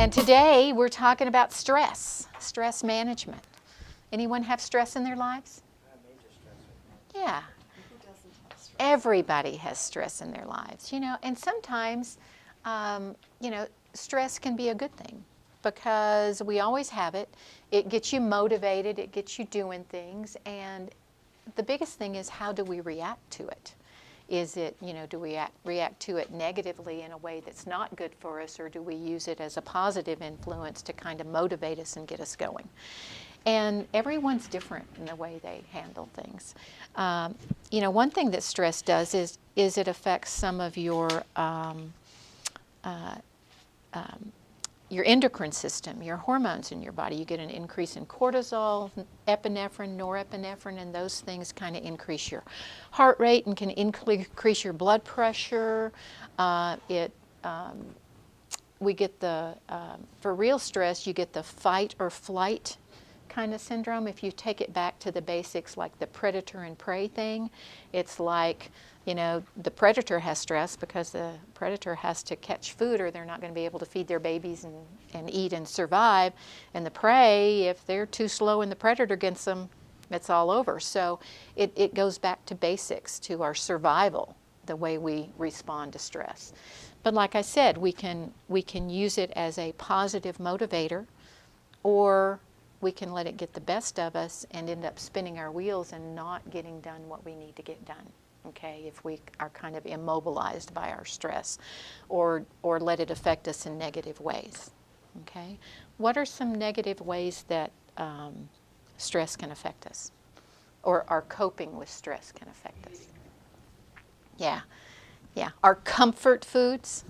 And today we're talking about stress management. Anyone have stress in their lives? Major stress. Yeah. Who doesn't have stress? Everybody has stress in their lives, and sometimes, stress can be a good thing because we always have it. It gets you motivated, it gets you doing things, and the biggest thing is, how do we react to it? Is it, do we react to it negatively in a way that's not good for us, or do we use it as a positive influence to kind of motivate us and get us going? And everyone's different in the way they handle things. One thing that stress does is it affects some of your endocrine system, your hormones in your body. You get an increase in cortisol, epinephrine, norepinephrine, and those things kind of increase your heart rate and can increase your blood pressure. We get for real stress, you get the fight or flight kind of syndrome. If you take it back to the basics, like the predator and prey thing, it's like, the predator has stress because the predator has to catch food or they're not going to be able to feed their babies and eat and survive. And the prey, if they're too slow and the predator gets them, it's all over. So it goes back to basics, to our survival, the way we respond to stress. But like I said, we can use it as a positive motivator, or we can let it get the best of us and end up spinning our wheels and not getting done what we need to get done. Okay, if we are kind of immobilized by our stress, or let it affect us in negative ways. Okay, what are some negative ways that stress can affect us, or our coping with stress can affect us? Yeah, our comfort foods,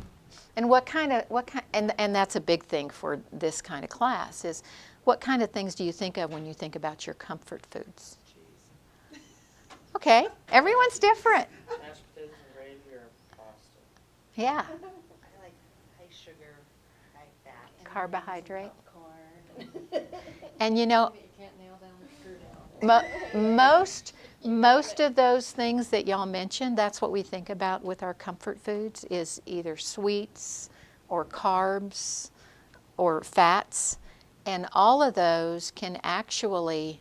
and and that's a big thing for this kind of class is, what kind of things do you think of when you think about your comfort foods? Okay, everyone's different. Mashed potatoes and gravy or pasta? Yeah. I like high sugar, high fat. Carbohydrate. Popcorn. And You can't nail down the screw down. most of those things that y'all mentioned, that's what we think about with our comfort foods, is either sweets or carbs or fats. And all of those can actually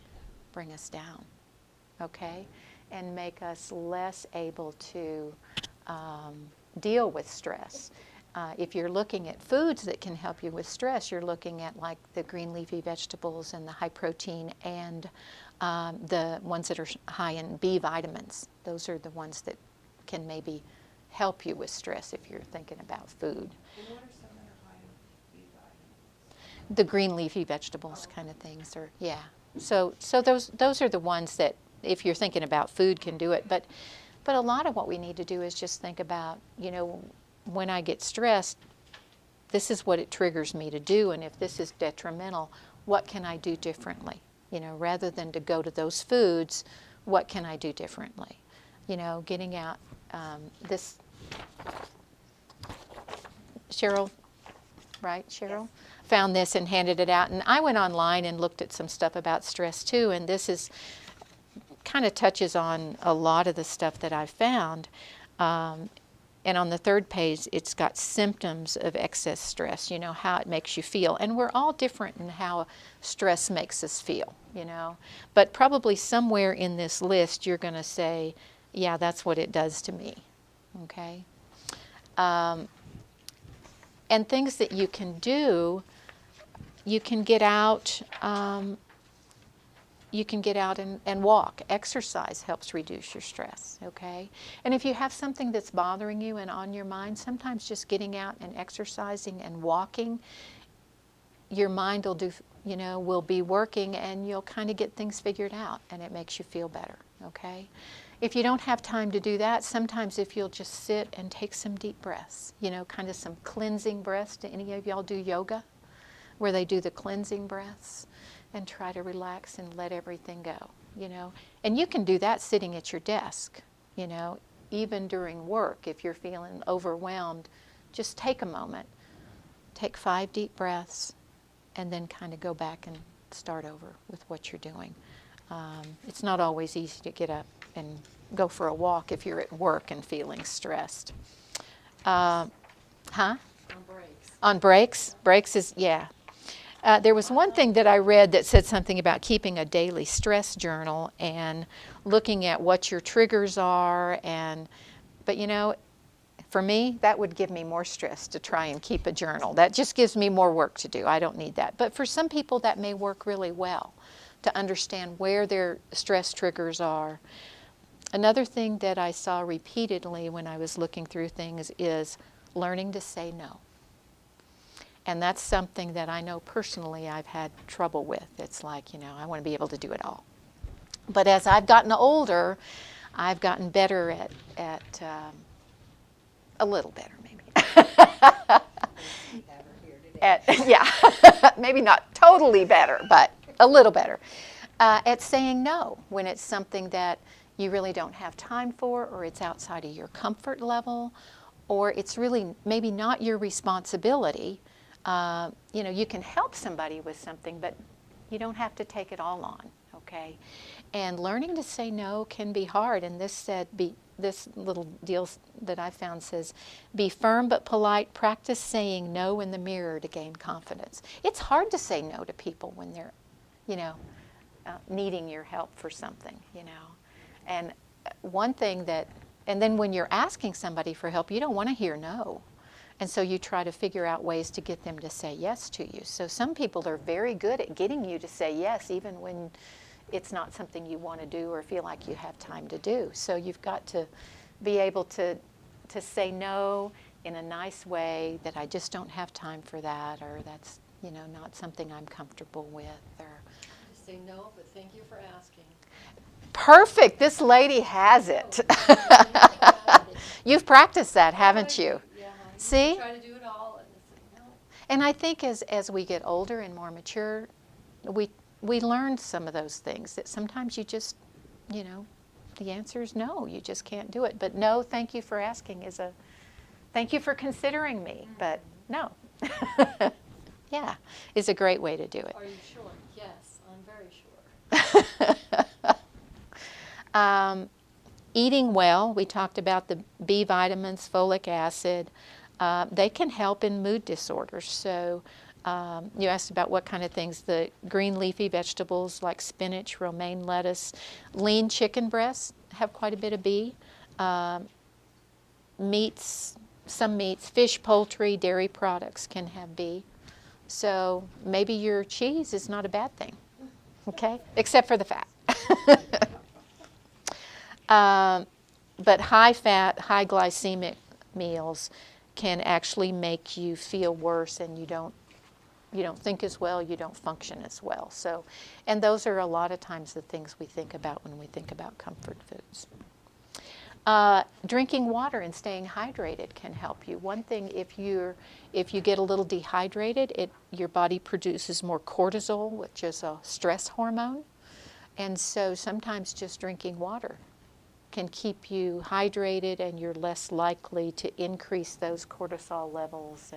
bring us down, okay? And make us less able to deal with stress. If you're looking at foods that can help you with stress, you're looking at like the green leafy vegetables and the high protein and the ones that are high in B vitamins. Those are the ones that can maybe help you with stress if you're thinking about food. And what are some that are high in B vitamins? The green leafy vegetables kind of things are, yeah. So those are the ones that, if you're thinking about food, can do it. But a lot of what we need to do is just think about, when I get stressed, this is what it triggers me to do, and if this is detrimental, what can I do differently? Rather than to go to those foods, what can I do differently? Getting out this, Cheryl, right, Cheryl? Yes. Found this and handed it out, and I went online and looked at some stuff about stress too, and this is kind of touches on a lot of the stuff that I found. And on the third page, it's got symptoms of excess stress, how it makes you feel. And we're all different in how stress makes us feel, But probably somewhere in this list, you're going to say, yeah, that's what it does to me, okay? And things that you can do, you can get out. You can get out and walk. Exercise helps reduce your stress, okay? And if you have something that's bothering you and on your mind, sometimes just getting out and exercising and walking, your mind will be working, and you'll kind of get things figured out, and it makes you feel better, okay? If you don't have time to do that, sometimes if you'll just sit and take some deep breaths, kind of some cleansing breaths. Do any of y'all do yoga, where they do the cleansing breaths? And try to relax and let everything go, And you can do that sitting at your desk, even during work. If you're feeling overwhelmed, just take a moment. Take 5 deep breaths, and then kind of go back and start over with what you're doing. It's not always easy to get up and go for a walk if you're at work and feeling stressed. On breaks. On breaks? Breaks is, yeah. There was one thing that I read that said something about keeping a daily stress journal and looking at what your triggers are. But you know, for me, that would give me more stress to try and keep a journal. That just gives me more work to do. I don't need that. But for some people, that may work really well to understand where their stress triggers are. Another thing that I saw repeatedly when I was looking through things is learning to say no. And that's something that I know personally I've had trouble with. It's like, you know, I want to be able to do it all. But as I've gotten older, I've gotten better at a little better maybe. Yeah, maybe not totally better, but a little better. At saying no when it's something that you really don't have time for, or it's outside of your comfort level, or it's really maybe not your responsibility. You know, you can help somebody with something, but you don't have to take it all on, okay? And learning to say no can be hard. And this little deal that I found says, be firm but polite, practice saying no in the mirror to gain confidence. It's hard to say no to people when they're, you know, needing your help for something, you know. And one thing and then when you're asking somebody for help, you don't want to hear no. And so you try to figure out ways to get them to say yes to you. So some people are very good at getting you to say yes, even when it's not something you want to do or feel like you have time to do. So you've got to be able to say no in a nice way, that I just don't have time for that, or that's, you know, not something I'm comfortable with. Or Say no, but thank you for asking. perfect, this lady has it. You've practiced that, haven't you? Yeah. See? Try to do it all and say no. And I think as we get older and more mature, we learn some of those things, that sometimes you just, you know, the answer is no, you just can't do it. But no, thank you for asking is a, thank you for considering me, but no. Yeah, is a great way to do it. Are you sure? Yes, I'm very sure. Eating well, we talked about the B vitamins, folic acid. They can help in mood disorders. So you asked about what kind of things. The green leafy vegetables like spinach, romaine lettuce, lean chicken breasts have quite a bit of B. Meats, some meats, fish, poultry, dairy products can have B. So maybe your cheese is not a bad thing, okay? Except for the fat. But high fat, high glycemic meals can actually make you feel worse, and you don't think as well, you don't function as well. So, and those are a lot of times the things we think about when we think about comfort foods. Drinking water and staying hydrated can help you. One thing, if you get a little dehydrated, your body produces more cortisol, which is a stress hormone. And so sometimes just drinking water can keep you hydrated, and you're less likely to increase those cortisol levels,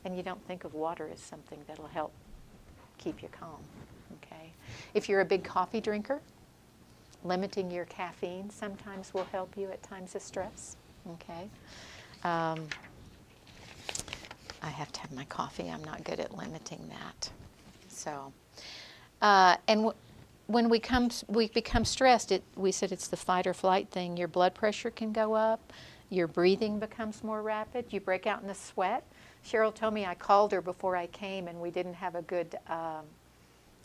and you don't think of water as something that'll help keep you calm, okay? If you're a big coffee drinker, limiting your caffeine sometimes will help you at times of stress, okay? I have to have my coffee. I'm not good at limiting that. So, when we become stressed, we said it's the fight or flight thing. Your blood pressure can go up. Your breathing becomes more rapid. You break out in a sweat. Cheryl told me I called her before I came, and we didn't have a good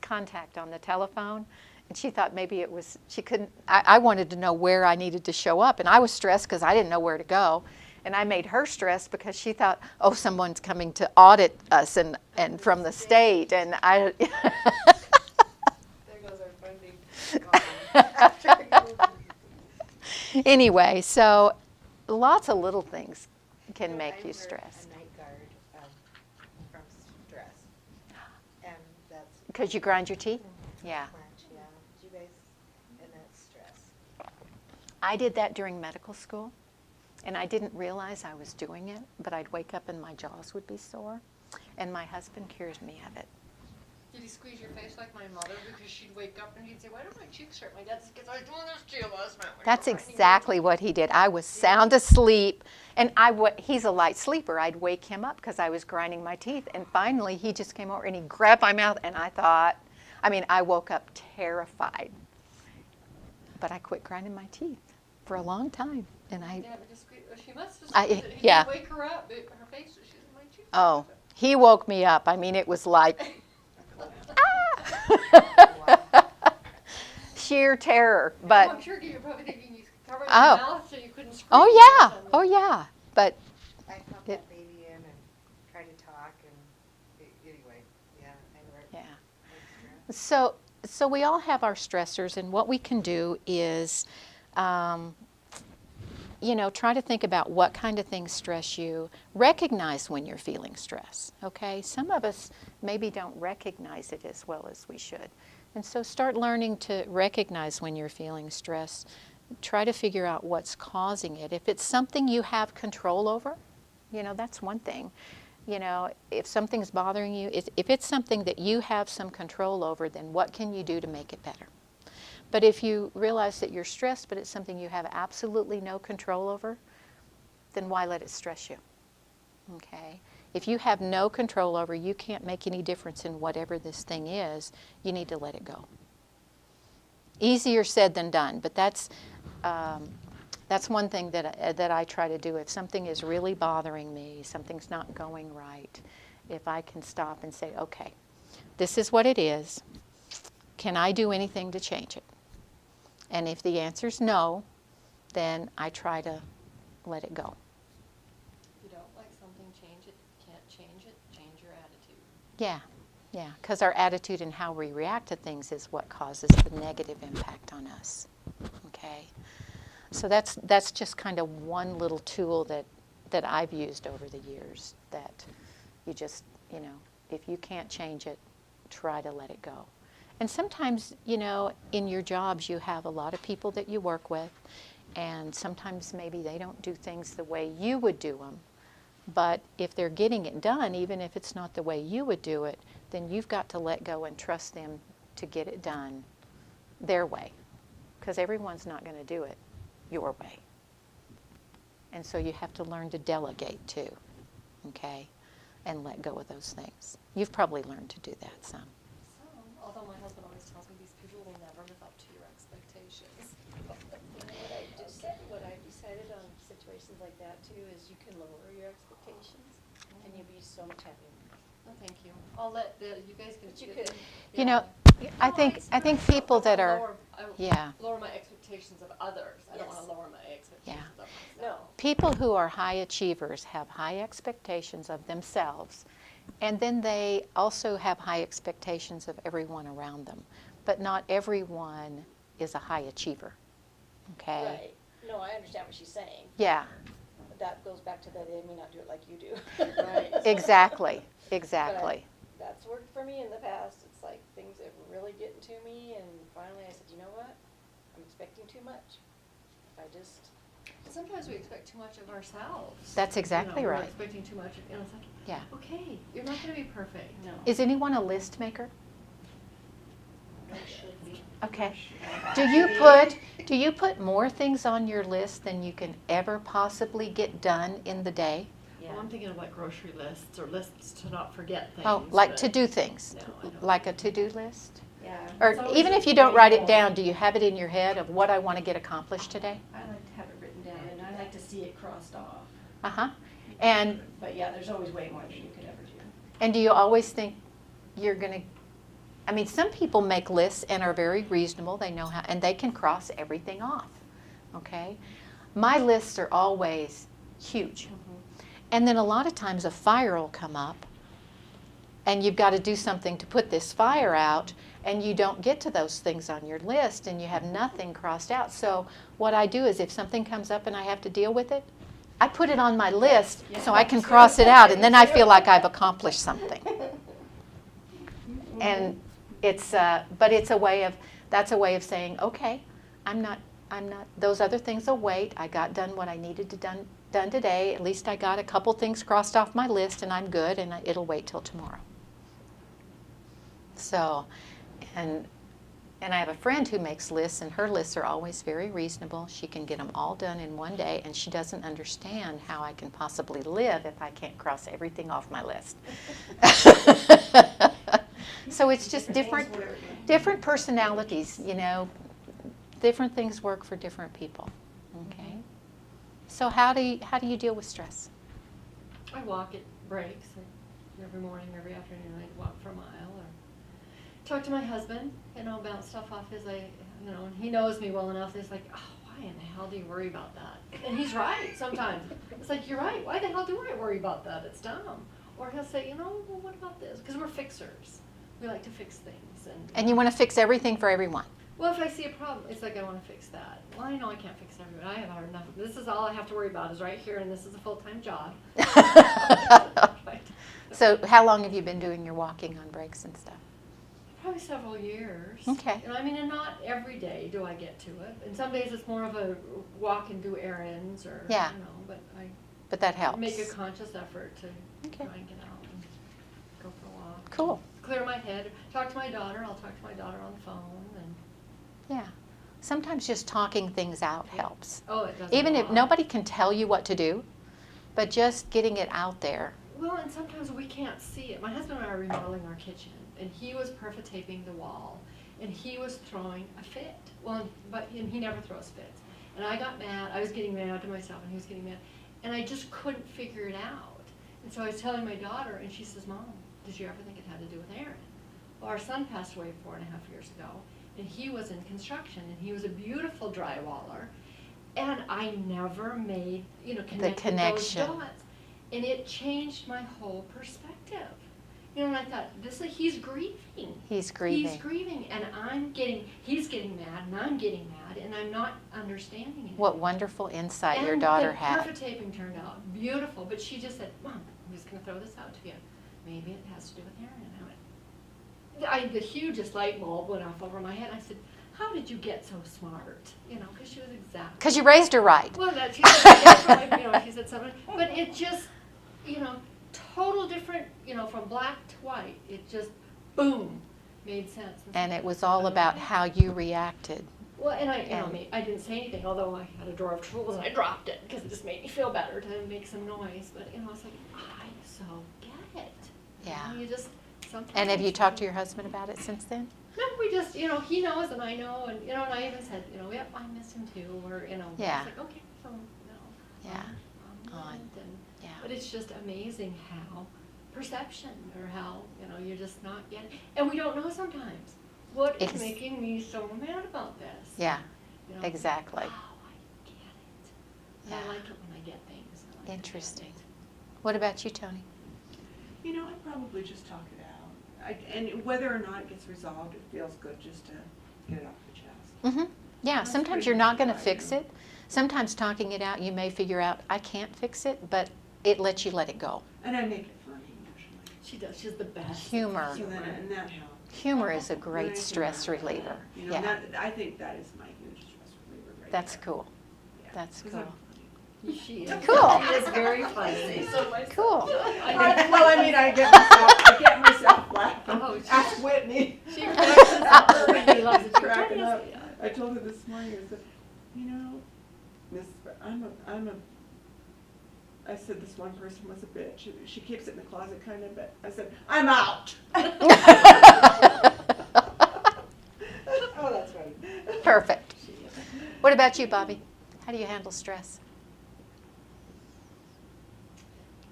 contact on the telephone. And she thought maybe it was, she couldn't, I wanted to know where I needed to show up. And I was stressed because I didn't know where to go. And I made her stressed because she thought, oh, someone's coming to audit us and from the state. And I... There goes our funding. Anyway, so lots of little things can make you I stressed. wear a night guard from stress, and that's Because you grind your teeth? Yeah. clench, yeah. Do you guys, and that's stress. I did that during medical school, and I didn't realize I was doing it, but I'd wake up and my jaws would be sore, and my husband cured me of it. Did he squeeze your face like my mother? Because she'd wake up and he'd say, why don't my cheeks hurt? My dad said, because I was doing this to you last night. That's exactly what he did. I was sound asleep, And he's a light sleeper. I'd wake him up because I was grinding my teeth. And finally, he just came over and he grabbed my mouth. And I woke up terrified. But I quit grinding my teeth for a long time. And She must have I- he yeah. didn't wake her up. Her face, she didn't wake you. Oh, he woke me up. I mean, it was like, sheer terror. But I'm sure you were probably thinking you covered Oh. your mouth so you couldn't scream. oh or yeah, something. oh yeah. But I popped that baby in and tried to talk and anyway, yeah, I learned. yeah. So we all have our stressors, and what we can do is, try to think about what kind of things stress you. Recognize when you're feeling stress, okay? Some of us maybe don't recognize it as well as we should. And so start learning to recognize when you're feeling stress. Try to figure out what's causing it. If it's something you have control over, that's one thing. If something's bothering you, if it's something that you have some control over, then what can you do to make it better? But if you realize that you're stressed, but it's something you have absolutely no control over, then why let it stress you? Okay? If you have no control over, you can't make any difference in whatever this thing is, you need to let it go. Easier said than done, but that's one thing that I try to do. If something is really bothering me, something's not going right, if I can stop and say, okay, this is what it is. Can I do anything to change it? And if the answer's no, then I try to let it go. If you don't like something, change it. If you can't change it, change your attitude. Yeah, because our attitude and how we react to things is what causes the negative impact on us. Okay? So that's just kind of one little tool that I've used over the years, that you just, if you can't change it, try to let it go. And sometimes, in your jobs you have a lot of people that you work with, and sometimes maybe they don't do things the way you would do them. But if they're getting it done, even if it's not the way you would do it, then you've got to let go and trust them to get it done their way. Because everyone's not going to do it your way. And so you have to learn to delegate too, okay? And let go of those things. You've probably learned to do that some. Although my husband always tells me these people will never live up to your expectations. What I've decided on situations like that too is you can lower your expectations and you'll be so much happier. No, thank you. I'll let you guys can. But you could. I think people that are, Lower my expectations of others. I don't want to Yes. lower my expectations of myself. No. people who are high achievers have high expectations of themselves, and then they also have high expectations of everyone around them. But not everyone is a high achiever, okay? Right. No, I understand what she's saying. Yeah, But that goes back to the they may not do it like you do. Right. exactly. That's worked for me in the past. It's like things that were really getting to me, and finally I said, you know what? I'm expecting too much. If I just. Sometimes we expect too much of ourselves. That's exactly We're right. expecting too much, and it's like, Yeah. okay, you're not going to be perfect. No. Is anyone a list maker? I should be. Okay. Do you put more things on your list than you can ever possibly get done in the day? Well, I'm thinking of like grocery lists or lists to not forget things. Oh, like but to-do things? No, I don't. Like a to-do list? Yeah. Or It's always even a if you don't way write it more. down, do you have it in your head of what I want to get accomplished today? I like to have it written down, and I like to see it crossed off. Uh-huh. And But yeah, there's always way more than you could ever do. do you always think you're going to, I mean, some people make lists and are very reasonable. They know how, and they can cross everything off, okay? My lists are always huge. And then a lot of times a fire will come up, and you've got to do something to put this fire out, and you don't get to those things on your list, and you have nothing crossed out. So what I do is if something comes up and I have to deal with it, I put it on my list so I can cross it out, and then I feel like I've accomplished something. And but it's a way of, that's a way of saying, okay, I'm not, those other things will wait. I got done what I needed to done today. At least I got a couple things crossed off my list, and I'm good, and it'll wait till tomorrow. So, and And I have a friend who makes lists, and her lists are always very reasonable. She can get them all done in one day, and she doesn't understand how I can possibly live if I can't cross everything off my list. So it's just different personalities, you know. Different things work for different people. Okay. So how do you deal with stress? I walk at breaks, every morning, every afternoon. I walk for a mile, or talk to my husband, you know, bounce stuff off his, you know, and he knows me well enough. It's like, oh, why in the hell do you worry about that? And he's right sometimes. It's like, you're right. Why the hell do I worry about that? It's dumb. Or he'll say, you know, well, what about this? Because we're fixers. We like to fix things. And you want to fix everything for everyone. Well, if I see a problem, it's like I want to fix that. Well, I know I can't fix everything. I have hard enough. This is all I have to worry about is right here, and this is a full-time job. Right. So how long have you been doing your walking on breaks and stuff? Probably several years. Okay. And I mean, and not every day do I get to it. And some days it's more of a walk and do errands, or Yeah. you know. But I But that helps. make a conscious effort to Okay. try and get out and go for a walk. Cool. Clear my head. Talk to my daughter. I'll talk to my daughter on the phone. And Yeah. Sometimes just talking things out helps. oh, it does. Even a if lot. nobody can tell you what to do, but just getting it out there. Well, and sometimes we can't see it. My husband and I are remodeling our kitchen, and he was perfect taping the wall, and he was throwing a fit. Well, and he never throws fits. And I got mad. I was getting mad to myself, and he was getting mad, and I just couldn't figure it out. And so I was telling my daughter, and she says, "Mom, did you ever think it had to do with Aaron?" Well, our son passed away 4.5 years ago, and he was in construction, and he was a beautiful drywaller, and I never made, you know, connected connection. those dots. And it changed my whole perspective. You know, and I thought, he's grieving. He's grieving. He's grieving, and he's getting mad, and I'm getting mad, and I'm not understanding it. What wonderful insight your And daughter the had. perfect taping turned out beautiful, but she just said, "Mom, I'm just going to throw this out to you. Maybe it has to do with Aaron." And I went, the hugest light bulb went off over my head. I said, "How did you get so smart?" You know, because she was exactly. Because you raised her right. Well, that she said, yeah, you know, she said something, but it just, you know, total different, you know, from black to white. It just, boom, made sense. And it was all about how you reacted. Well, and I didn't say anything, although I had a drawer of tools and I dropped it because it just made me feel better to make some noise. But you know, it's like, I so get it. Yeah. You know, you just sometimes. And have you talked to your husband about it since then? No, we just, you know, he knows and I know, and you know, and I even said, you know, yep, I miss him too, or you know, Yeah. it's like, okay, so you know, Yeah. on. On. And, Yeah. but it's just amazing how perception, or how, you know, you're just not getting, and we don't know sometimes. What is Ex- making me so mad about this? Yeah, You know, exactly. Oh, I get it. And Yeah. I like it when I get things. I like to get Interesting. it. What about you, Tony? You know, I'd probably just talk it out. And whether or not it gets resolved, it feels good just to get it off the chest. Mm-hmm. Yeah, That's sometimes pretty you're not much going to what I fix do. it. Sometimes talking it out, you may figure out, I can't fix it, but it lets you let it go. And I make it funny usually. She does. She's the best. Humor. So and that helps. Humor is a When I great can stress laugh at reliever. that, you know, Yeah, I think that is my huge stress reliever right that's there. cool. Yeah. That's 'Cause cool. I'm funny. She is. Cool. She is very funny. Cool. Well, I mean, I get myself laughing. Oh, she- Ask Whitney. She cracks us up. Whitney loves it. Cracking up. I told her this morning, I said, you know, Miss, I said this one person was a bitch. She keeps it in the closet kind of, but I said, I'm out. Oh, that's funny. Perfect. What about you, Bobby? How do you handle stress?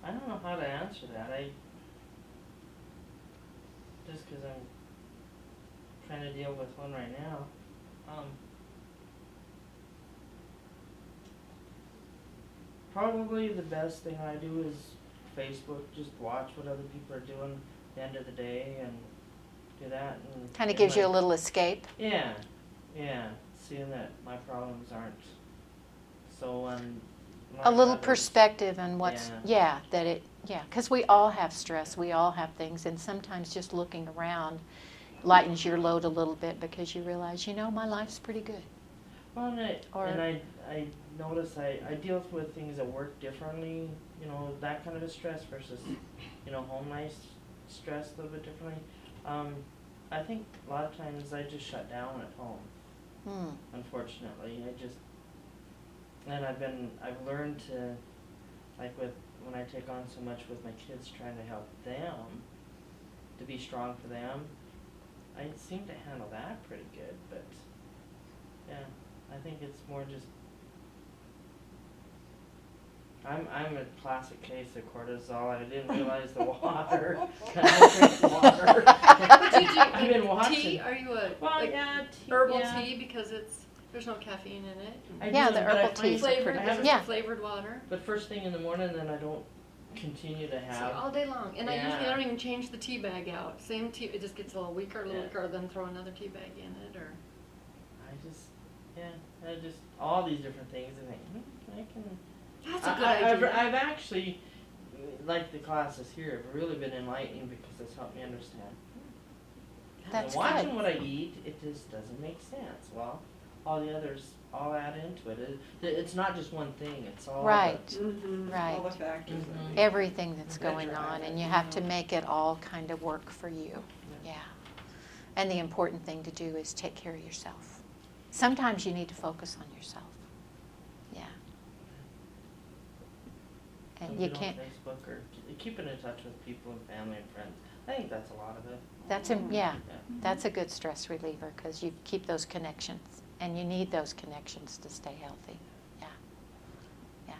I don't know how to answer that. Just because I'm trying to deal with one right now. Probably the best thing I do is Facebook. Just watch what other people are doing at the end of the day and do that. And Kind of and gives you a like- little escape. Yeah, yeah. Seeing that my problems aren't so A little others. perspective on what's, Yeah. because we all have stress, we all have things, and sometimes just looking around lightens your load a little bit because you realize, you know, my life's pretty good. Well, Or- and I notice I deal with things at work differently, you know, that kind of a stress versus, you know, home life stress a little bit differently. I think a lot of times I just shut down at home. Hmm. Unfortunately, and I've learned to, like when I take on so much with my kids, trying to help them, to be strong for them. I seem to handle that pretty good, but yeah, I think it's more just. I'm a classic case of cortisol. I didn't realize the water. I don't drink water. What do you I've drink? been watching. Tea? Are you a Well, like yeah, herbal yeah. tea because there's no caffeine in it? I Yeah, do, the but I herbal find- teas are Flavored, pretty I good. haven't- Yeah. flavored water. But first thing in the morning, then I don't continue to See, have. all day long, and I usually Yeah. don't even change the tea bag out. Same tea, it just gets a little weaker, Yeah. then throw another tea bag in it, or. I just all these different things. I think I can. That's a good idea. I've actually, like the classes here, have really been enlightening because it's helped me understand. That's and watching good. what I eat, it just doesn't make sense. Well, all the others all add into it. It's not just one thing. It's all. Right. Mm-hmm. Right. All the factors. Mhm. Everything that's That going drive on, it, and you you have to know. make it all kind of work for you. Yeah. And the important thing to do is take care of yourself. Sometimes you need to focus on yourself. Yeah. And Don't you get can't. on Facebook or keeping in touch with people and family and friends. I think that's a lot of it. Yeah. Yeah. That's a good stress reliever because you keep those connections, and you need those connections to stay healthy. Yeah. Yeah.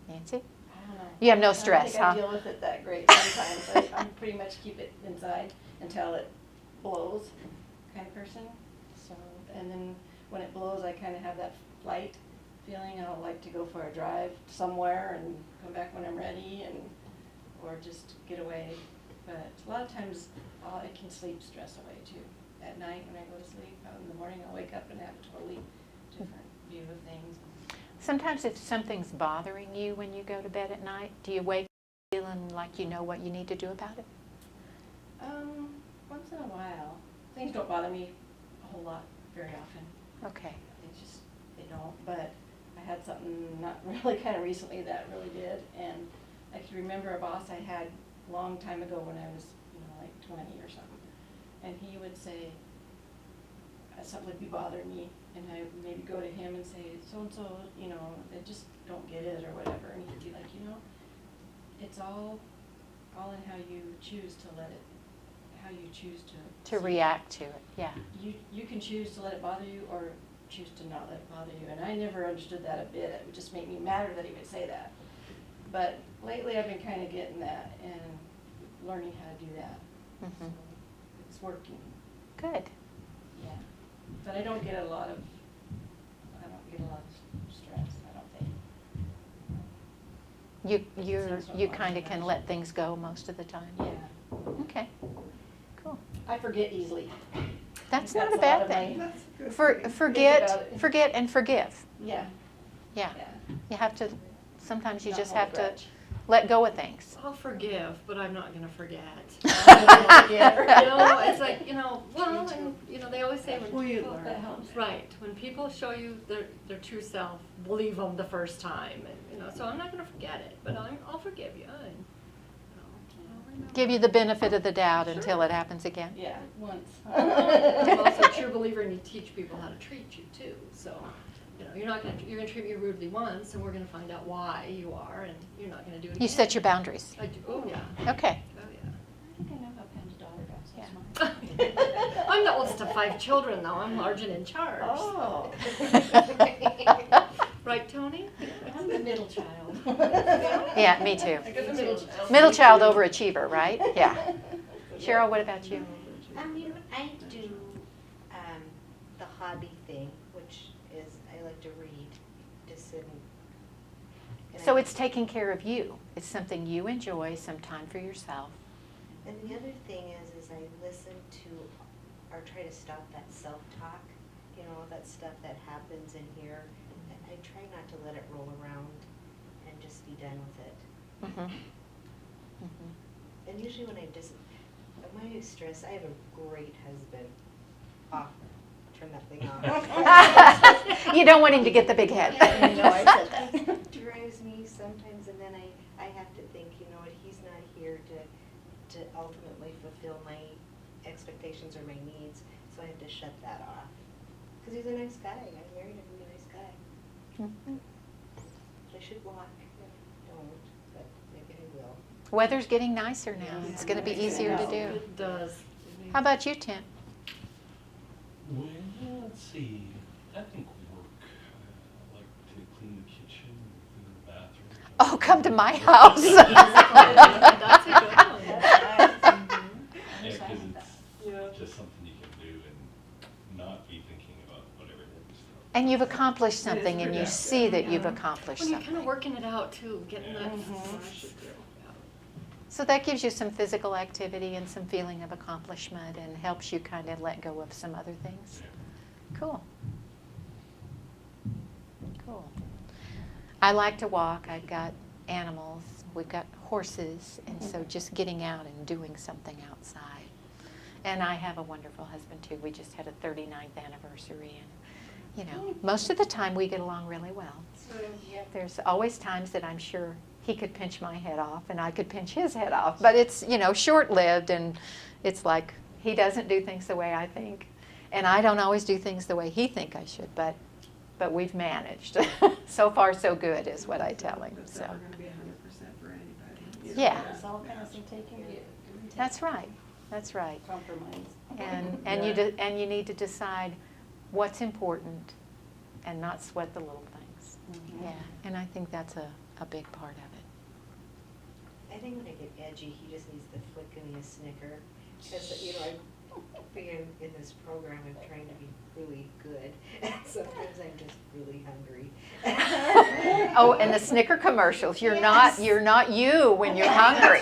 Nancy? I don't know. You have no I stress, don't think huh? I deal with it that great sometimes. I pretty much keep it inside until it blows kind of person. So, and then when it blows, I kind of have that flight feeling. I don't like to go for a drive somewhere and come back when I'm ready, or just get away. But a lot of times I can sleep stress away too. At night when I go to sleep, in the morning I'll wake up and have a totally different view of things. Sometimes if something's bothering you when you go to bed at night, do you wake up feeling like you know what you need to do about it? Once in a while. Things don't bother me a whole lot very often. Okay. They don't, but I had something not really kind of recently that really did, and I can remember a boss I had a long time ago when I was, like 20 or something, and he would say, something would be bothering me, and I would maybe go to him and say, so-and-so, they just don't get it or whatever, and he'd be like, it's all in how you choose to let it, how you choose to To see it. react to it, yeah. You can choose to let it bother you or choose to not let it bother you. And I never understood that a bit. It would just make me madder that he would say that. But lately I've been kind of getting that and learning how to do that. Mhm. So it's working. Good. Yeah. But I don't get a lot of stress, I don't think. You kind of can let things go most of the time. Yeah. Okay. Cool. I forget easily. That's That's not a a lot bad of thing. my- That's good. For, about forget it. and forgive. Yeah. Yeah. You have to. Sometimes you Not just hold a have to grudge. let go of things. I'll forgive, but I'm not gonna forget. Yeah. It's like, well, and, they always say when Well, you people, learn. That helps. right, when people show you their true self, believe them the first time, and, so I'm not gonna forget it, but I'll forgive you, and, I'll remember. Give you the benefit of the doubt until it happens again. Yeah, once. I'm also a true believer in you teach people how to treat you too, so, you're gonna treat me rudely once, and we're gonna find out why you are, and you're not gonna do it again. You set your boundaries. I do, oh, yeah, Okay. oh, yeah. I think I know how Pam's daughter does, Yeah. that's mine. I'm the oldest of 5 children, though. I'm large and in charge. Oh. Right, Tony? I'm the middle child. Yeah, me too. I got the middle child. Middle child overachiever, right? Yeah. Cheryl, what about you? I do the hobby thing, which is I like to read, just sit and So it's taking care of you. It's something you enjoy, some time for yourself. And the other thing is I listen to or try to stop that self-talk, that stuff that happens in here. I try not to let it roll around and just be done with it. Mm-hmm. Mm-hmm. And usually when my stress, I have a great husband. Turn that thing off. You don't want him to get the big head. I know, I said that. Drives me sometimes, and then I have to think, he's not here to ultimately fulfill my expectations or my needs, so I have to shut that off. Because he's a nice guy. I married a really nice guy. Mhm. I should walk. I don't, but maybe I will. Weather's getting nicer now. Yeah. It's going to be easier to do. It does. How about you, Tim? Well, let's see. I think work. I like to clean the kitchen, clean the bathroom. Oh, come to my house. That's a good one. Yeah, because Yeah. it's just something you can do and not be thinking about whatever it is. And you've accomplished something, and you Yeah. see that you've Yeah. accomplished When you're kind something. of working it out too, getting that. So that gives you some physical activity and some feeling of accomplishment and helps you kind of let go of some other things. Cool. Cool. I like to walk. I've got animals. We've got horses. And so just getting out and doing something outside. And I have a wonderful husband too. We just had a 39th anniversary. And, you know, most of the time we get along really well. There's always times that I'm sure he could pinch my head off and I could pinch his head off. But it's, you know, short-lived, and it's like he doesn't do things the way I think. And I don't always do things the way he think I should, but we've managed. So far, so good is what I tell him. It's So never gonna be 100% for anybody. Yeah. It's all kind of some taking, give and take. that's right. That's right. Compromise. And you need to decide what's important and not sweat the little things. Mhm. Yeah. And I think that's a big part of it. I think when I get edgy, he just needs to flick me a snicker. Because, you know, I figure in this program I'm trying to be really good. And sometimes I'm just really hungry. Oh, and the Snicker commercials. You're Yes. not you when you're hungry.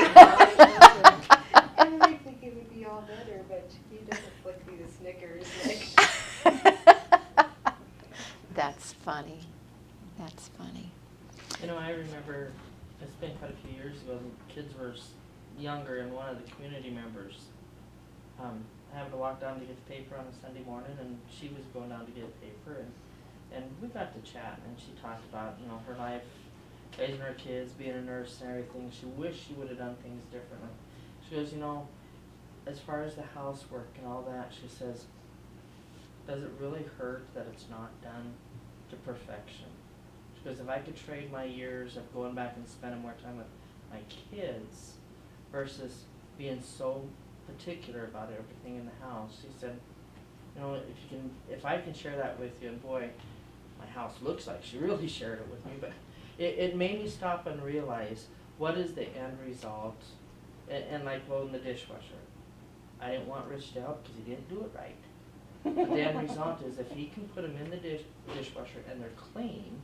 And I think it would be all better, but he doesn't flick me the Snickers. Like, That's funny. That's funny. You know, I remember, it's been quite a few years ago, the kids were younger, and one of the community members happened to walk down to get the paper on a Sunday morning, and she was going down to get a paper, and we got to chat, and she talked about, you know, her life, raising her kids, being a nurse and everything. She wished she would have done things differently. She goes, you know, as far as the housework and all that, she says, does it really hurt that it's not done to perfection? She goes, if I could trade my years of going back and spending more time with my kids versus being so particular about everything in the house, she said, you know, if I can share that with you, and boy, my house looks like she really shared it with me, but it made me stop and realize what is the end result, and like loading the dishwasher. I didn't want Rich to help because he didn't do it right. But the end result is if he can put them in the dishwasher and they're clean,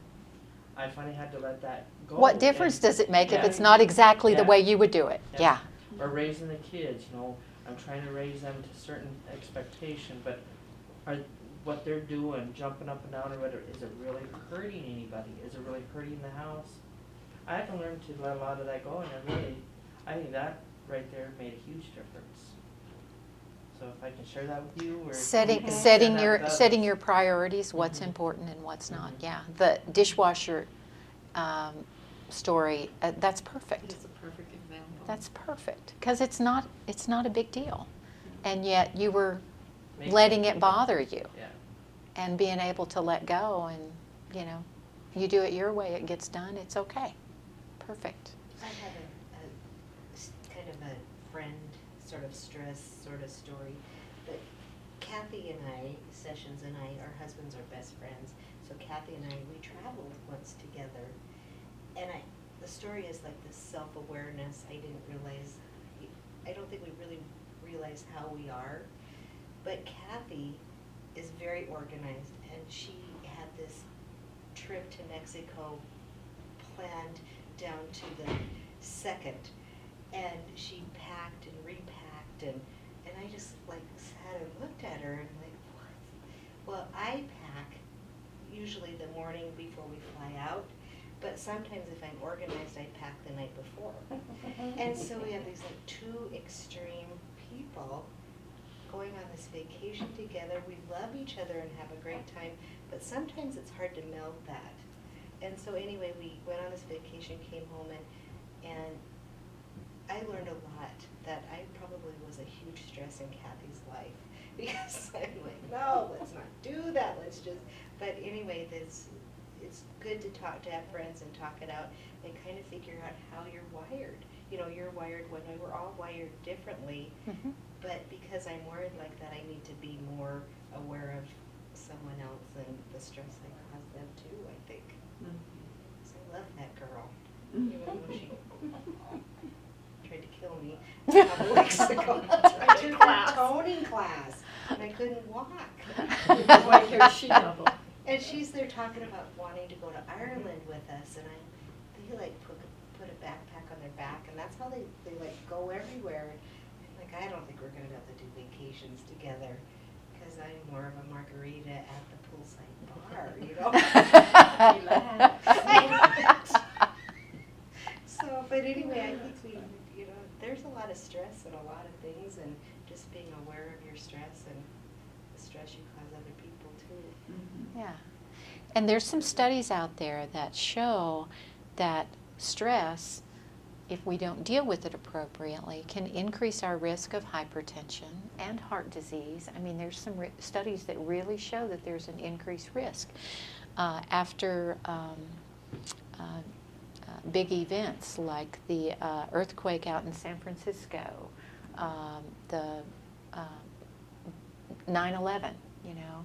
I finally had to let that go. What difference does it make if Yeah. it's not exactly the Yeah. way you would do it? Yeah. Or raising the kids, you know, I'm trying to raise them to certain expectation, but what they're doing, jumping up and down or whatever, is it really hurting anybody? Is it really hurting the house? I had to learn to let a lot of that go, and I think that right there made a huge difference. So if I can share that with you, or Setting you can setting share that your with setting others. your priorities, what's Mhm. important and what's not. Mhm. Yeah. The dishwasher story, that's perfect. It's a perfect example. That's perfect because it's not a big deal, and yet you were Make letting it- it bother you Yeah. and being able to let go, and you know, you do it your way, it gets done. It's okay. Perfect. I have kind of a friend sort of stress sort of story. But Kathy and I, Sessions and I, our husbands are best friends. So Kathy and I, we traveled once together. And the story is like this self-awareness. I didn't realize, I don't think we really realize how we are. But Kathy is very organized, and she had this trip to Mexico planned down to the second, and she packed and repacked, and I just like sat and looked at her and like, what? Well, I pack usually the morning before we fly out, but sometimes if I'm organized, I pack the night before. And so we have these like two extreme people going on this vacation together. We love each other and have a great time, but sometimes it's hard to meld that. And so anyway, we went on this vacation, came home, and I learned a lot that I probably was a huge stress in Kathy's life because I'm like, no, let's not do that. Let's just. But anyway, it's good to have friends and talk it out and kind of figure out how you're wired. You know, you're wired one way. We're all wired differently. Mm-hmm. But because I'm wired like that, I need to be more aware of someone else and the stress I cause them too, I think. Mhm. So I love that girl. Mhm. Even though she tried to kill me a couple weeks ago. I took her toning class and I couldn't walk. Why here she double? And she's there talking about wanting to go to Ireland with us, and they like put a backpack on their back, and that's how they like go everywhere. And like, I don't think we're gonna be able to do vacations together, because I'm more of a margarita at the poolside bar, you know. So, but anyway, I think you know, there's a lot of stress and a lot of things, and just being aware of your stress and the stress you cause other people too. Mhm. Yeah. And there's some studies out there that show that stress, if we don't deal with it appropriately, can increase our risk of hypertension and heart disease. I mean, there's some studies that really show that there's an increased risk. After big events like the earthquake out in San Francisco, the 9/11, you know,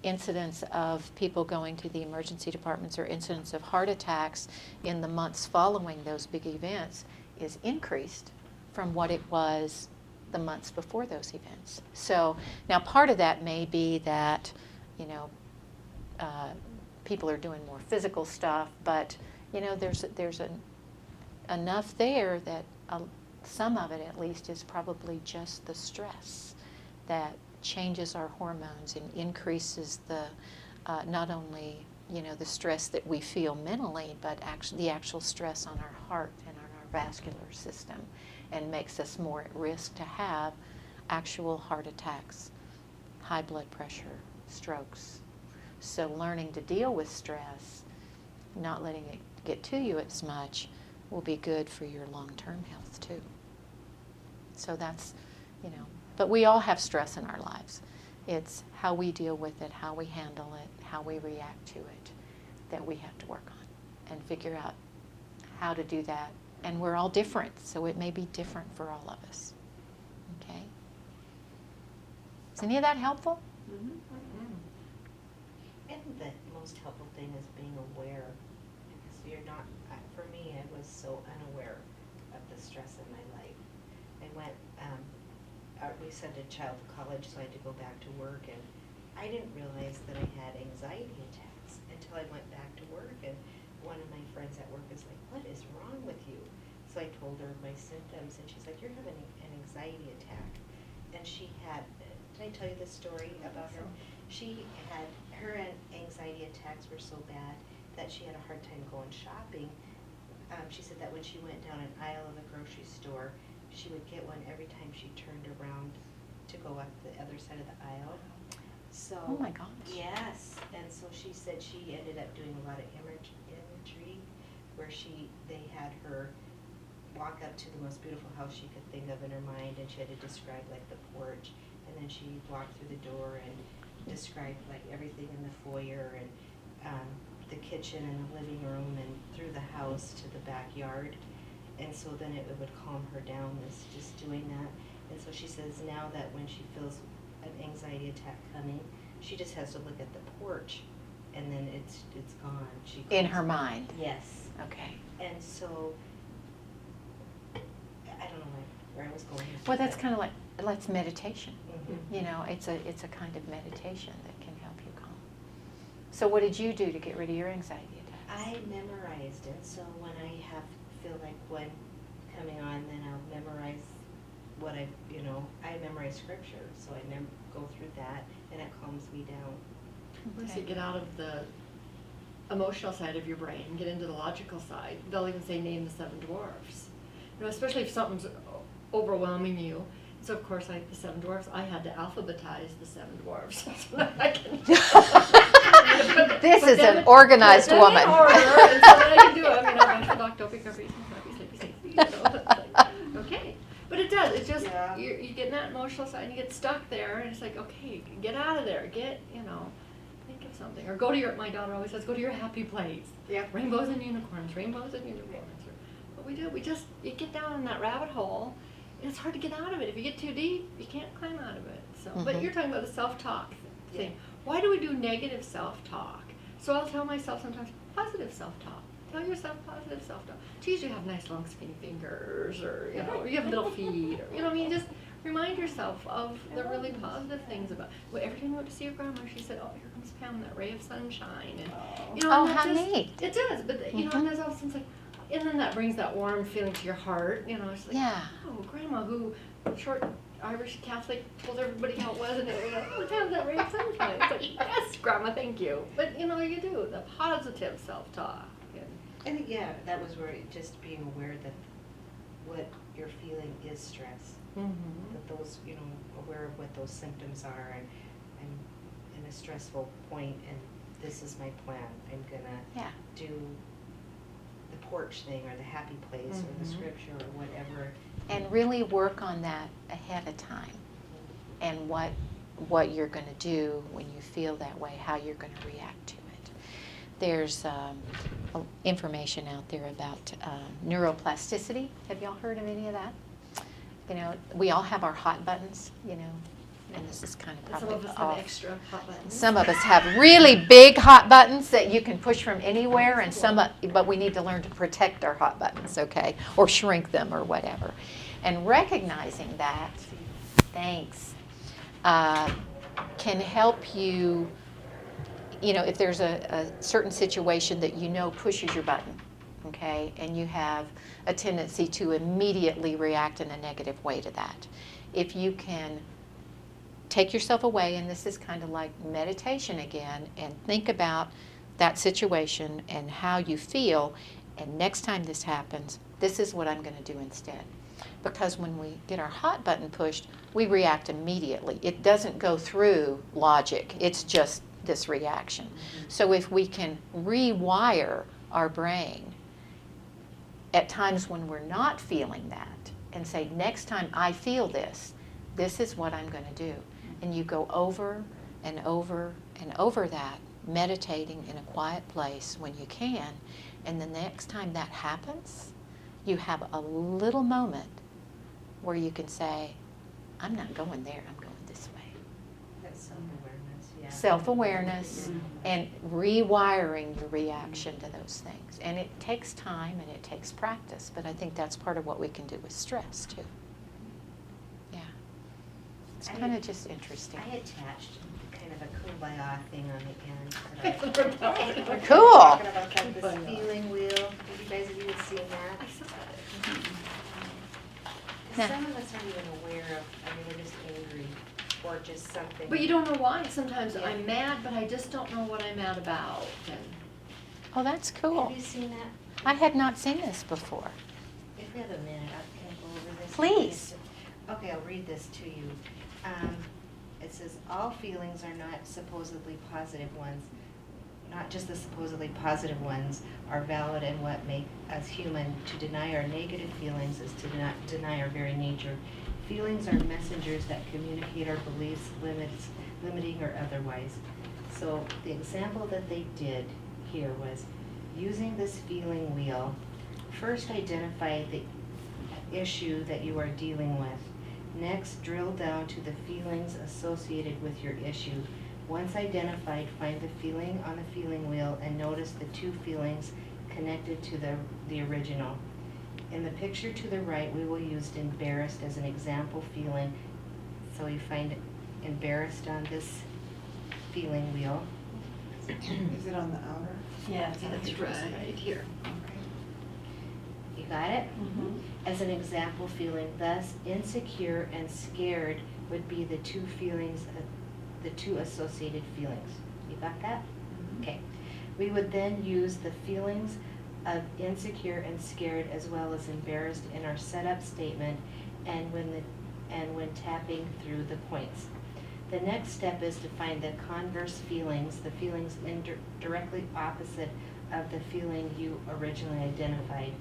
incidents of people going to the emergency departments or incidents of heart attacks in the months following those big events is increased from what it was the months before those events. So now part of that may be that, you know, people are doing more physical stuff, but you know, there's enough there that some of it at least is probably just the stress that changes our hormones and increases the not only, you know, the stress that we feel mentally, but actually the actual stress on our heart and on our vascular system, and makes us more at risk to have actual heart attacks, high blood pressure, strokes. So learning to deal with stress, not letting it get to you as much, will be good for your long-term health too. So that's, you know, but we all have stress in our lives. It's how we deal with it, how we handle it, how we react to it, that we have to work on and figure out how to do that. And we're all different, so it may be different for all of us. Okay? Is any of that helpful? Mhm. And the most helpful thing is being aware, because you're not, for me, I was so unaware of the stress in my life. I went, we sent a child to college, so I had to go back to work, and I didn't realize that I had anxiety attacks until I went back to work, and one of my friends at work is like, what is wrong with you? So I told her my symptoms, and she's like, you're having an anxiety attack. And she had, did I tell you this story about her? She had, her anxiety attacks were so bad that she had a hard time going shopping. She said that when she went down an aisle of a grocery store, she would get one every time she turned around to go up the other side of the aisle. So, Oh my gosh. yes, and so she said she ended up doing a lot of imagery where they had her walk up to the most beautiful house she could think of in her mind, and she had to describe like the porch, and then she walked through the door and described like everything in the foyer and the kitchen and the living room and through the house to the backyard. And so then it would calm her down, this just doing that. And so she says now that when she feels an anxiety attack coming, she just has to look at the porch, and then it's gone. She In calms her down. mind. Yes. Okay. And so I don't know where I was going. Well, that's kind of like, that's meditation. Mhm. You know, it's a kind of meditation that can help you calm. So what did you do to get rid of your anxiety attacks? I memorized it, so when I feel like one coming on, then I'll memorize what I memorize scripture, so I go through that, and it calms me down. Once Okay. you get out of the emotional side of your brain, get into the logical side, they'll even say name the 7 dwarfs. You know, especially if something's overwhelming you. So of course, like the 7 dwarfs, I had to alphabetize the 7 dwarfs. So that I can This But is then- an organized but then woman. in order, and so that I can do it. I mean, I'm a doctor, pick up reasons, happy, sleepy, sleepy. It's like, okay. But it does, it's just, Yeah. you get in that emotional side and you get stuck there and it's like, okay, get out of there, think of something. Or go to my daughter always says, go to your happy place. Yeah. Rainbows and unicorns, rainbows and unicorns. What we do, you get down in that rabbit hole and it's hard to get out of it. If you get too deep, you can't climb out of it. So, But Mhm. you're talking about the self-talk thing. Yeah. Why do we do negative self-talk? So I'll tell myself sometimes positive self-talk. Tell yourself positive self-talk. Geez, you have nice long skinny fingers, or or you have little feet, or just remind yourself of the really positive things about. Well, every time you went to see your grandma, she said, "Oh, here comes Pam, that ray of sunshine." And Oh, and that how just- neat. It does, but Mhm. and there's also like, and then that brings that warm feeling to your heart. It's like, Yeah. oh, grandma who short Irish Catholic told everybody how it was, and it was have that ray of sunshine. It's like, yes, grandma, thank you. But you do the positive self-talk. And yeah, that was where just being aware that what you're feeling is stress. Mm-hmm. That those, aware of what those symptoms are, and I'm in a stressful point, and this is my plan. I'm gonna Yeah. do the porch thing, or the happy place, or the Mhm. scripture, or whatever. And really work on that ahead of time, and what you're going to do when you feel that way, how you're going to react to it. There's information out there about neuroplasticity. Have y'all heard of any of that? We all have our hot buttons, and this is kind of And some probably of us have off. extra hot buttons. Some of us have really big hot buttons that you can push from anywhere, and but we need to learn to protect our hot buttons, okay? Or shrink them or whatever. And recognizing that, thanks, can help you, if there's a certain situation that pushes your button, okay? And you have a tendency to immediately react in a negative way to that. If you can take yourself away, and this is kind of like meditation again, and think about that situation and how you feel, and next time this happens, this is what I'm going to do instead. Because when we get our hot button pushed, we react immediately. It doesn't go through logic. It's just this reaction. So if we can rewire our brain at times when we're not feeling that, and say, next time I feel this is what I'm going to do. And you go over and over and over that, meditating in a quiet place when you can, and the next time that happens, you have a little moment where you can say, I'm not going there, I'm going this way. That's self-awareness, yeah. Self-awareness and rewiring your reaction to those things. And it takes time and it takes practice, but I think that's part of what we can do with stress too. Yeah. It's kind of just interesting. I attached kind of a kumbaya thing on the end. that Cool. Talking about this feeling wheel. Have you guys even seen that? Nah. Some of us aren't even aware of, we're just angry, or just something. But you don't know why. Sometimes Yeah. I'm mad, but I just don't know what I'm mad about. And Oh, that's cool. Have you seen that? I had not seen this before. If we have a minute, I can go over this. Please. Okay, I'll read this to you. It says, all feelings are not supposedly positive ones. Not just the supposedly positive ones are valid, and what make us human. To deny our negative feelings is to deny our very nature. Feelings are messengers that communicate our beliefs, limiting or otherwise. So the example that they did here was using this feeling wheel. First, identify the issue that you are dealing with. Next, drill down to the feelings associated with your issue. Once identified, find the feeling on the feeling wheel and notice the two feelings connected to the original. In the picture to the right, we will use embarrassed as an example feeling. So you find embarrassed on this feeling wheel. Is it on the outer? Yeah, that's right here. You got it? Mm-hmm. As an example feeling, thus insecure and scared would be the two feelings, the two associated feelings. You got that? Okay. We would then use the feelings of insecure and scared as well as embarrassed in our setup statement and when tapping through the points. The next step is to find the converse feelings, the feelings directly opposite of the feeling you originally identified.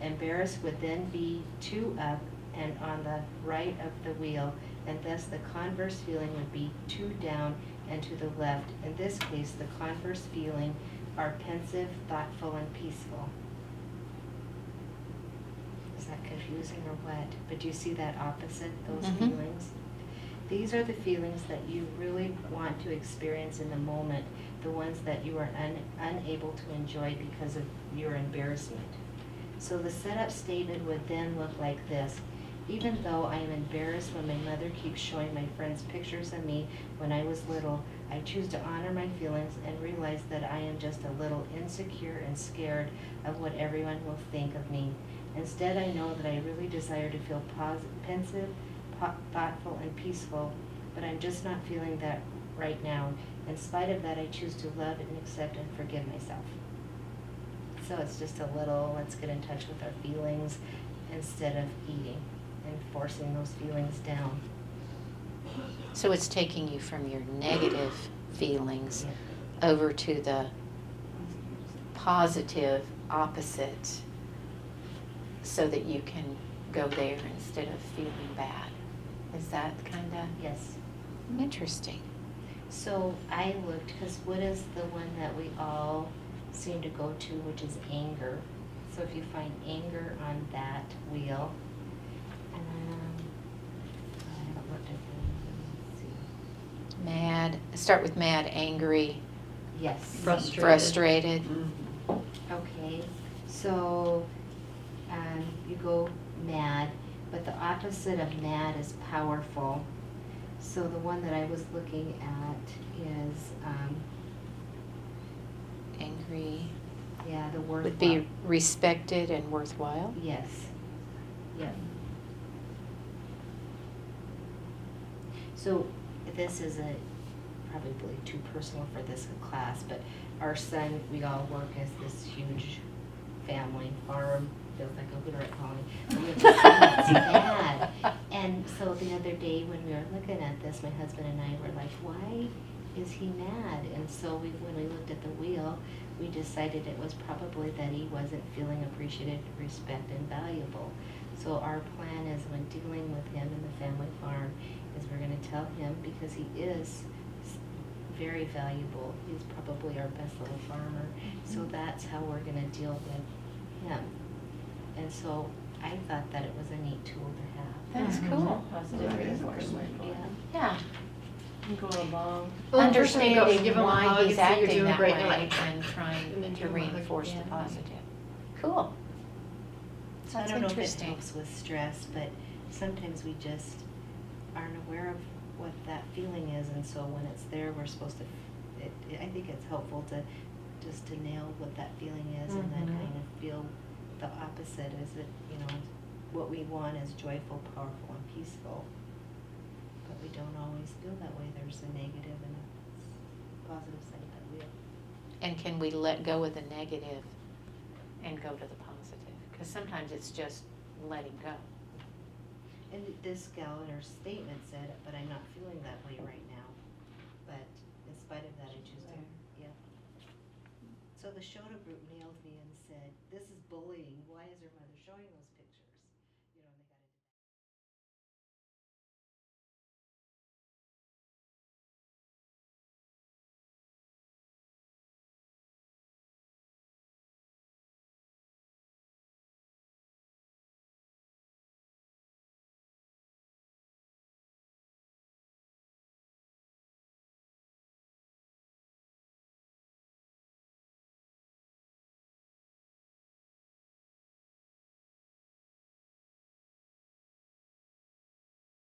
Embarrassed would then be 2 up and on the right of the wheel, and thus the converse feeling would be 2 down and to the left. In this case, the converse feeling are pensive, thoughtful, and peaceful. Is that confusing or what? But do you see that opposite, those Mhm. feelings? These are the feelings that you really want to experience in the moment, the ones that you are unable to enjoy because of your embarrassment. So the setup statement would then look like this. Even though I am embarrassed when my mother keeps showing my friends pictures of me when I was little, I choose to honor my feelings and realize that I am just a little insecure and scared of what everyone will think of me. Instead, I know that I really desire to feel pensive, thoughtful, and peaceful, but I'm just not feeling that right now. In spite of that, I choose to love and accept and forgive myself. So it's just a little, let's get in touch with our feelings instead of eating and forcing those feelings down. So it's taking you from your negative feelings over to the positive opposite so that you can go there instead of feeling bad. Is that kind of Yes. interesting? So I looked, because what is the one that we all seem to go to, which is anger. So if you find anger on that wheel, I haven't looked at them, let's see. Mad, start with mad, angry, Yes. frustrated. Okay, so you go mad, but the opposite of mad is powerful. So the one that I was looking at is, Angry yeah, the worthwhile. would be respected and worthwhile. Yes, yep. So this is probably too personal for this class, but our son, we all work as this huge family farm, feels like a Hooter colony. We have a son that's mad. And so the other day when we were looking at this, my husband and I were like, why is he mad? And so when we looked at the wheel, we decided it was probably that he wasn't feeling appreciated, respected, and valuable. So our plan is when dealing with him in the family farm is we're going to tell him, because he is very valuable, he's probably our best little farmer, so that's how we're going to deal with him. And so I thought that it was a neat tool to have. That's cool. Positive reinforcement. Yeah. Yeah. Go along. Well, the person you go, Understanding give 'em a why hug he's and say, "You're acting doing that great," way and like, and trying and then to give 'em a hug reinforce the again. positive. Cool. I That's don't know if it interesting. helps with stress, but sometimes we just aren't aware of what that feeling is, and so when it's there, we're supposed to, I think it's helpful to just to nail what that feeling is and then Mhm. kind of feel the opposite. Is it, what we want is joyful, powerful, and peaceful, but we don't always feel that way. There's a negative and a positive side of that wheel. And can we let go of the negative and go to the positive? Because sometimes it's just letting go. And this gal in her statement said, but I'm not feeling that way right now. But in spite of that, I choose to, yeah. So the Shoto group nailed me and said, this is bullying. Why is her mother showing those pictures?